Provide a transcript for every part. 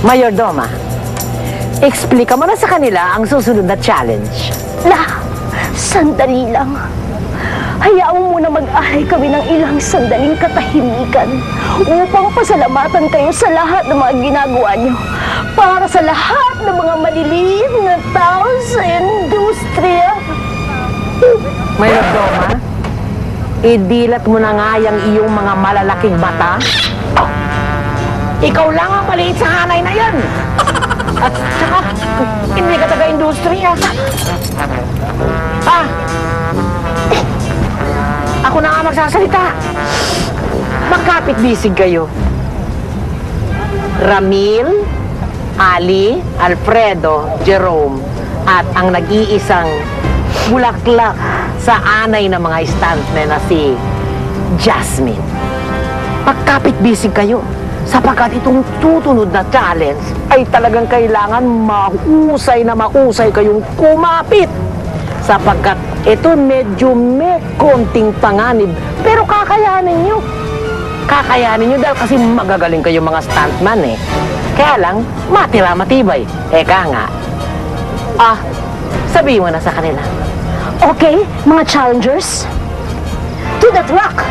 Mayordoma, explika mo na sa kanila ang susunod na challenge. Sandali lang. Hayaan mo muna mag-ahay kami ng ilang sandaling katahimikan upang pasalamatan kayo sa lahat ng mga ginagawa niyo para sa lahat ng mga maliliit na tao sa industriya. Mayordoma, idilat mo na nga yung iyong mga malalaking mata. Ikaw lang ang maliit sa hanay na yan. At saka, hindi ka taga-industriya. Ako na nga magsasalita. Magkapit-bisig kayo. Ramil, Ali, Alfredo, Jerome, at ang nag-iisang bulaklak sa anay ng mga stuntmen na si Jasmine. Magkapit-bisig kayo. Sapagkat itong tutunod na challenge ay talagang kailangan mahusay kayong kumapit. Sapagkat ito medyo may konting panganib, pero kakayanin nyo. Kakayanin nyo dahil kasi magagaling kayo mga stuntman eh. Kaya lang, matibay. Eka nga. Sabihin mo na sa kanila. Okay, mga challengers, to the truck!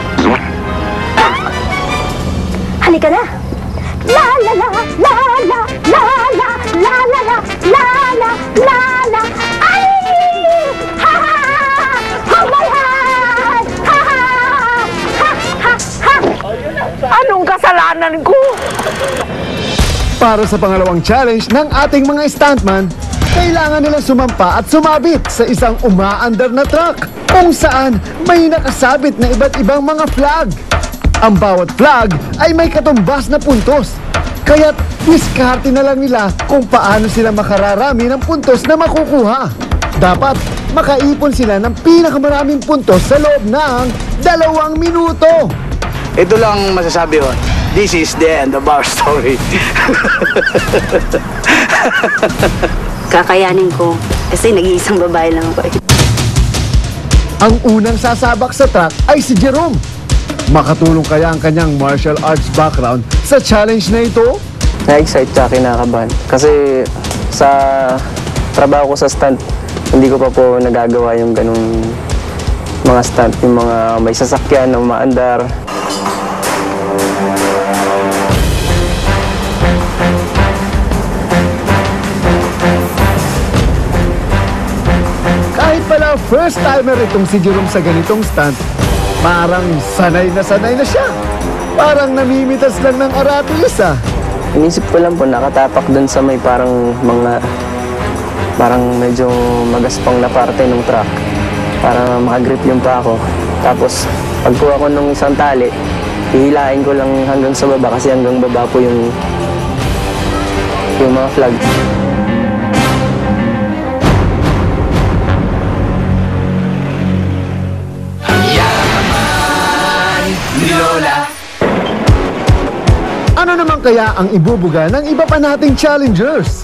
Halika na! La la la la la la la la la la la la la la. Ay! Ha ha! Oh my God! Ha ha! Ha ha ha! Anong kasalanan ko? Para sa pangalawang challenge ng ating mga stuntman, kailangan nila sumampa at sumabit sa isang umaandar na truck kung saan may nakasabit na iba't ibang mga flag. Ang bawat flag ay may katumbas na puntos. Kaya't diskarte na lang nila kung paano sila makararami ng puntos na makukuha. Dapat makaipon sila ng pinakamaraming puntos sa loob ng 2 minuto. Ito lang masasabi ko. This is the end of our story. Kakayanin ko kasi nag-iisang babae lang ako. Ang unang sasabak sa truck ay si Jerome. Makatulong kaya ang kanyang martial arts background sa challenge na ito? Na-excite tsaka kinakabahan. Kasi sa trabaho ko sa stunt, hindi ko pa po nagagawa yung ganung mga stunt, yung mga may sasakyan na umaandar. Kahit pala first timer itong si Jerome sa ganitong stunt, parang sanay na siya. Parang namimitas lang ng aratilis Inisip ko lang po, nakatapak dun sa may parang medyo magaspang na parte ng truck para makagrip yung pa ako. Tapos pagkuha ko ng isang tali, hihilain ko lang hanggang sa baba kasi hanggang baba po yung mga flag. Ano naman kaya ang ibubuga ng iba pa nating challengers?